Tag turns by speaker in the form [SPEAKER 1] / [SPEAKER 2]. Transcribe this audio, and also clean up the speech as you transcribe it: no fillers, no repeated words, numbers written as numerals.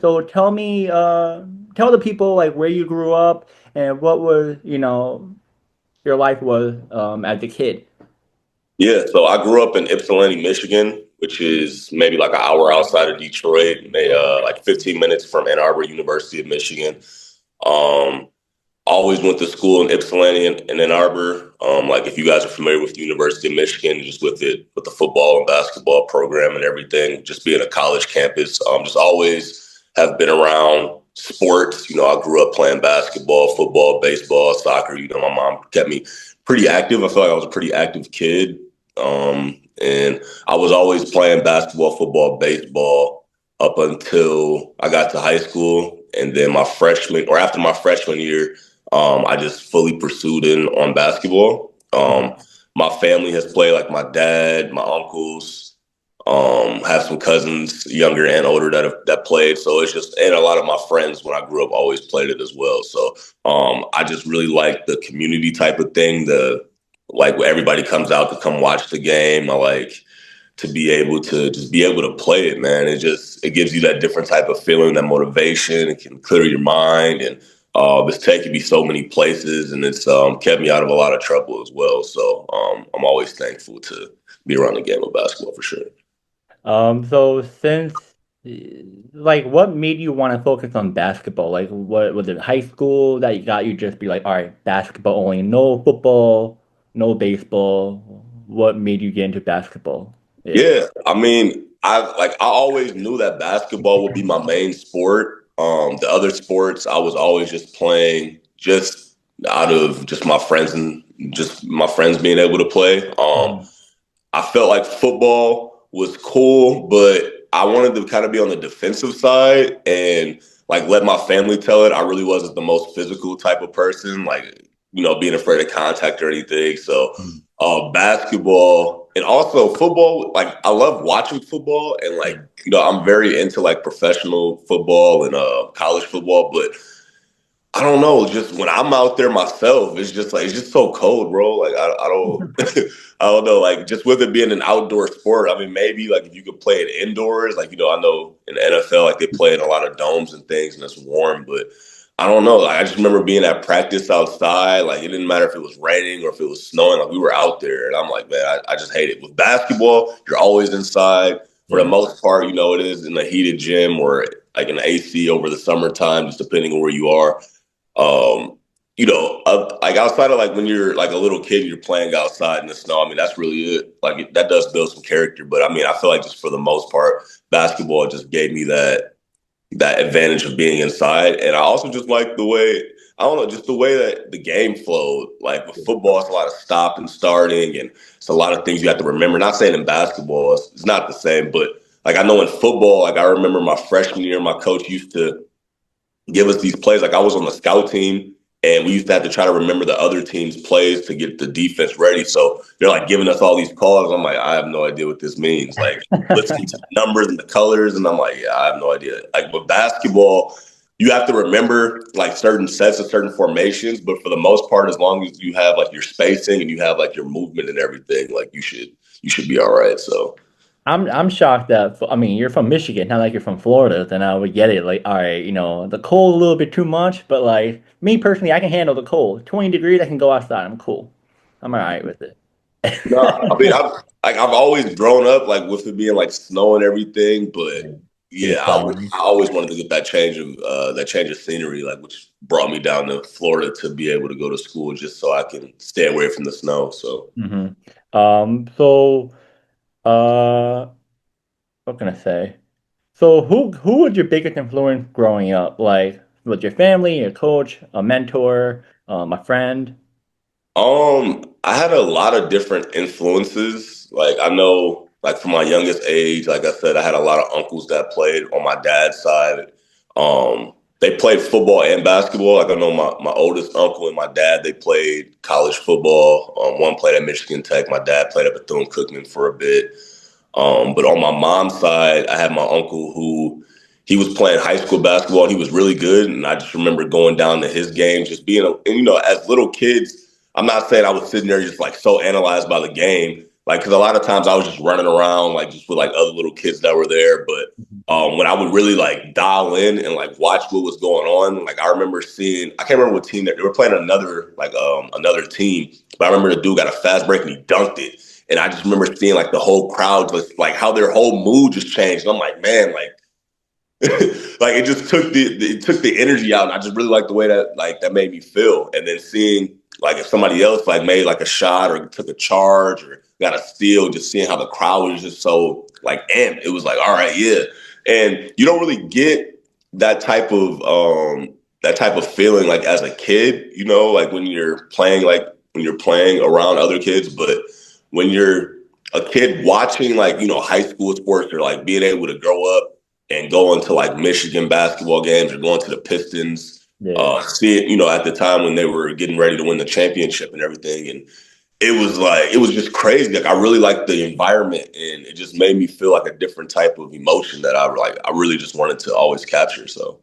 [SPEAKER 1] So tell the people like where you grew up and what was, your life was as a kid.
[SPEAKER 2] Yeah, so I grew up in Ypsilanti, Michigan, which is maybe like an hour outside of Detroit, like 15 minutes from Ann Arbor, University of Michigan. Um, Always went to school in Ypsilanti and Ann Arbor. Like if you guys are familiar with the University of Michigan, just with the football and basketball program and everything, just being a college campus, just always have been around sports. I grew up playing basketball, football, baseball, soccer. My mom kept me pretty active. I feel like I was a pretty active kid. And I was always playing basketball, football, baseball up until I got to high school. And then after my freshman year, I just fully pursued in on basketball. My family has played, like my dad, my uncles, have some cousins, younger and older, that played. So it's just, and a lot of my friends when I grew up always played it as well. So I just really like the community type of thing. Like where everybody comes out to come watch the game. I like to be able to just be able to play it, man. It gives you that different type of feeling, that motivation. It can clear your mind, and it's taken me so many places, and it's kept me out of a lot of trouble as well. So I'm always thankful to be around the game of basketball for sure.
[SPEAKER 1] So since like what made you want to focus on basketball? Like what was it high school that you got you just be like, all right, basketball only, no football, no baseball. What made you get into basketball? Yeah.
[SPEAKER 2] Yeah, I mean, I always knew that basketball would be my main sport. The other sports I was always just playing just out of just my friends and just my friends being able to play.
[SPEAKER 1] Mhm.
[SPEAKER 2] I felt like football was cool, but I wanted to kind of be on the defensive side and like let my family tell it. I really wasn't the most physical type of person, like, being afraid of contact or anything. So, basketball and also football, like, I love watching football and like, I'm very into like professional football and college football, but I don't know. Just when I'm out there myself, it's just so cold, bro. Like I don't, I don't know. Like just with it being an outdoor sport, I mean, maybe like if you could play it indoors, like I know in the NFL, like they play in a lot of domes and things, and it's warm. But I don't know. Like I just remember being at practice outside. Like it didn't matter if it was raining or if it was snowing. Like we were out there, and I'm like, man, I just hate it. With basketball, you're always inside. For the
[SPEAKER 1] Yeah.
[SPEAKER 2] most part, it is in a heated gym or like an AC over the summertime, just depending on where you are. Like outside of like when you're like a little kid and you're playing outside in the snow, I mean, that's really it. Like that does build some character. But I mean, I feel like just for the most part, basketball just gave me that advantage of being inside. And I also just like the way, I don't know, just the way that the game flowed. Like with football, it's a lot of stop and starting, and it's a lot of things you have to remember. Not saying in basketball, it's not the same, but like I know in football, like I remember my freshman year, my coach used to give us these plays. Like I was on the scout team, and we used to have to try to remember the other team's plays to get the defense ready. So they're like giving us all these calls. I'm like, I have no idea what this means. Like listening to the numbers and the colors, and I'm like, yeah, I have no idea. Like with basketball, you have to remember like certain sets of certain formations, but for the most part, as long as you have like your spacing and you have like your movement and everything, like you should be all right. So
[SPEAKER 1] I'm shocked that I mean you're from Michigan, not like you're from Florida. Then I would get it. Like, all right, the cold a little bit too much, but like me personally, I can handle the cold. 20 degrees, I can go outside. I'm cool. I'm all right with it.
[SPEAKER 2] no, I mean I've always grown up like with it being like snow and everything, but
[SPEAKER 1] The
[SPEAKER 2] yeah,
[SPEAKER 1] sun.
[SPEAKER 2] I always wanted to get that change of scenery, like which brought me down to Florida to be able to go to school just so I can stay away from the snow. So
[SPEAKER 1] Hmm. So uh, what can I say? So who was your biggest influence growing up? Like, was your family, a coach, a mentor, a friend?
[SPEAKER 2] I had a lot of different influences. Like I know, like from my youngest age, like I said, I had a lot of uncles that played on my dad's side. They played football and basketball. Like I know my oldest uncle and my dad, they played college football. One played at Michigan Tech. My dad played up at Bethune-Cookman for a bit. But on my mom's side, I had my uncle who he was playing high school basketball and he was really good. And I just remember going down to his games, and as little kids, I'm not saying I was sitting there just like so analyzed by the game. Like, because a lot of times I was just running around, like, just with like other little kids that were there. But when I would really like dial in and like watch what was going on, like I remember seeing, I can't remember what team they were playing another, like another team. But I remember the dude got a fast break and he dunked it. And I just remember seeing like the whole crowd, just like how their whole mood just changed. And I'm like, man, like, like it just took the energy out, and I just really like the way that like that made me feel. And then seeing like if somebody else like made like a shot or took a charge or got a steal, just seeing how the crowd was just so like amped. It was like, all right, yeah. And you don't really get that type of feeling like as a kid, you know, like when you're playing around other kids, but when you're a kid watching like, you know, high school sports or like being able to grow up and going to like Michigan basketball games or going to the Pistons,
[SPEAKER 1] Yeah.
[SPEAKER 2] see it, you know, at the time when they were getting ready to win the championship and everything. And it was just crazy. Like I really liked the environment and it just made me feel like a different type of emotion that I really just wanted to always capture. So